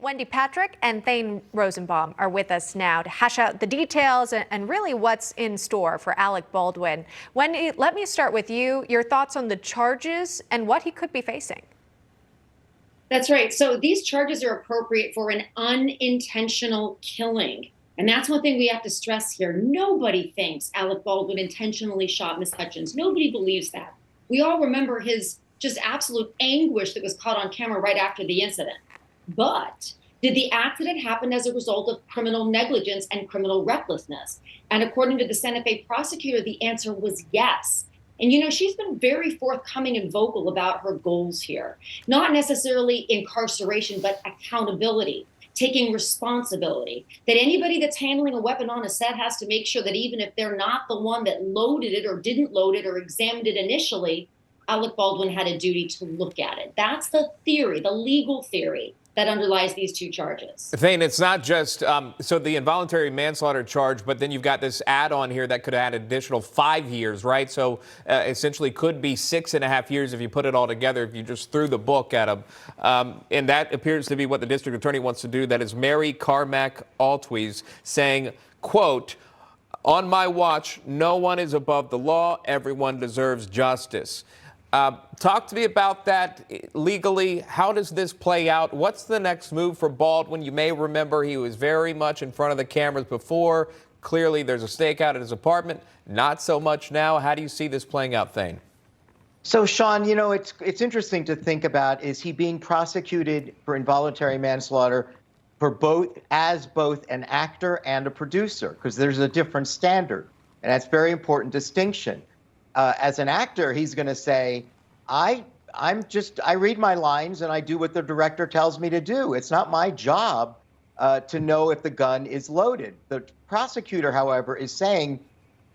Wendy Patrick and Thane Rosenbaum are with us now to hash out the details and really what's in store for Alec Baldwin. Wendy, let me start with you. Your thoughts on the charges and what he could be facing. That's right. So these charges are appropriate for an unintentional killing. And that's one thing we have to stress here. Nobody thinks Alec Baldwin intentionally shot Miss Hutchins. Nobody believes that. We all remember his just absolute anguish that was caught on camera right after the incident. But did the accident happen as a result of criminal negligence and criminal recklessness? And according to the Santa Fe prosecutor, the answer was yes. And, she's been very forthcoming and vocal about her goals here. Not necessarily incarceration, but accountability, taking responsibility. That anybody that's handling a weapon on a set has to make sure that even if they're not the one that loaded it or didn't load it or examined it initially, Alec Baldwin had a duty to look at it. That's the theory, the legal theory that underlies these two charges. Thane, it's not just so the involuntary manslaughter charge, but then you've got this add-on here that could add additional 5 years, right? So essentially could be 6.5 years if you put it all together, if you just threw the book at him. And that appears to be what the district attorney wants to do. That is Mary Carmack Altwies saying, quote, "On my watch, no one is above the law. Everyone deserves justice." Talk to me about that legally. How does this play out? What's the next move for Baldwin? You may remember he was very much in front of the cameras before. Clearly, there's a stakeout at his apartment. Not so much now. How do you see this playing out, Thane? So, Sean, it's interesting to think about, is he being prosecuted for involuntary manslaughter for both an actor and a producer? Because there's a different standard, and that's a very important distinction. As an actor, he's going to say, I read my lines and I do what the director tells me to do. It's not my job to know if the gun is loaded. The prosecutor, however, is saying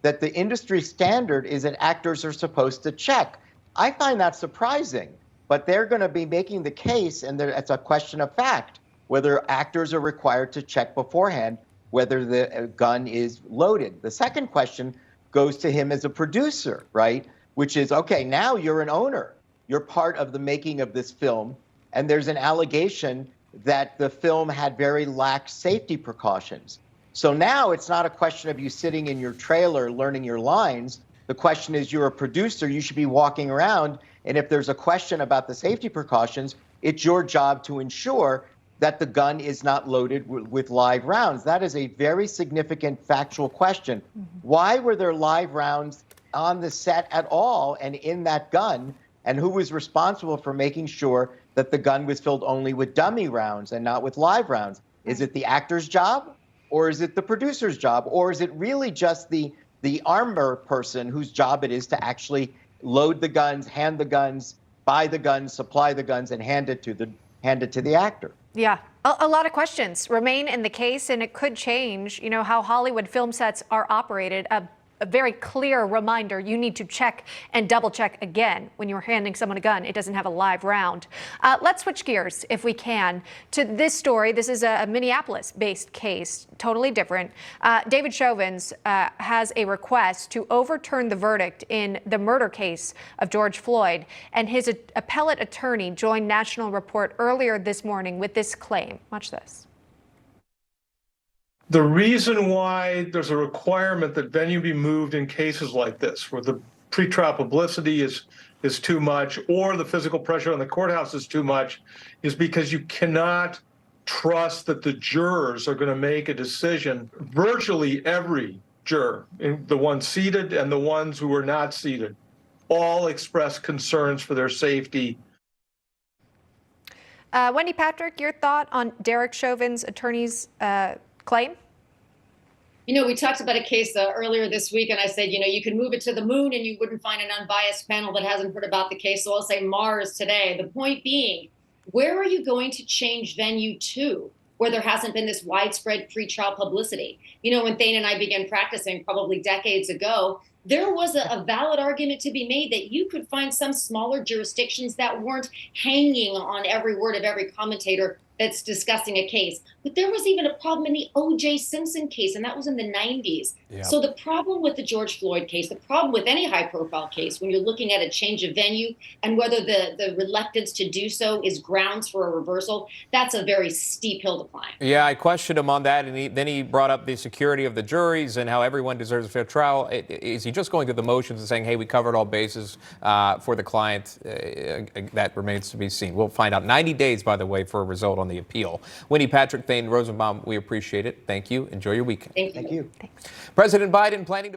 that the industry standard is that actors are supposed to check. I find that surprising, but they're going to be making the case, and it's a question of fact, whether actors are required to check beforehand whether the gun is loaded. The second question goes to him as a producer, right? Which is, okay, now you're an owner. You're part of the making of this film. And there's an allegation that the film had very lax safety precautions. So now it's not a question of you sitting in your trailer learning your lines. The question is, you're a producer, you should be walking around. And if there's a question about the safety precautions, it's your job to ensure that the gun is not loaded with live rounds. That is a very significant factual question. Why were there live rounds on the set at all and in that gun? And who was responsible for making sure that the gun was filled only with dummy rounds and not with live rounds? Is it the actor's job, or is it the producer's job, or is it really just the armor person whose job it is to actually load the guns, hand the guns, buy the guns, supply the guns, and hand it to the actor? Yeah, a lot of questions remain in the case, and it could change, how Hollywood film sets are operated. A very clear reminder, you need to check and double check again when you're handing someone a gun. It doesn't have a live round. Let's switch gears, if we can, to this story. This is a Minneapolis-based case, totally different. David Chauvins has a request to overturn the verdict in the murder case of George Floyd, and his appellate attorney joined National Report earlier this morning with this claim. Watch this. The reason why there's a requirement that venue be moved in cases like this, where the pretrial publicity is too much or the physical pressure on the courthouse is too much, is because you cannot trust that the jurors are going to make a decision. Virtually every juror, the ones seated and the ones who were not seated, all expressed concerns for their safety. Wendy Patrick, your thought on Derek Chauvin's attorney's claim? We talked about a case earlier this week, and I said, you could move it to the moon and you wouldn't find an unbiased panel that hasn't heard about the case. So I'll say Mars today. The point being, where are you going to change venue to where there hasn't been this widespread pretrial publicity? When Thane and I began practicing probably decades ago, there was a valid argument to be made that you could find some smaller jurisdictions that weren't hanging on every word of every commentator that's discussing a case. But there was even a problem in the O.J. Simpson case, and that was in the 90s. Yeah. So the problem with the George Floyd case, the problem with any high profile case, when you're looking at a change of venue and whether the reluctance to do so is grounds for a reversal, that's a very steep hill to climb. Yeah, I questioned him on that, and then he brought up the security of the juries and how everyone deserves a fair trial. Is he just going through the motions and saying, hey, we covered all bases for the client? That remains to be seen. We'll find out. 90 days, by the way, for a result on the appeal. Winnie, Patrick, Thane, Rosenbaum, we appreciate it. Thank you. Enjoy your weekend. Thank you. Thank you. Thanks. President Biden planning to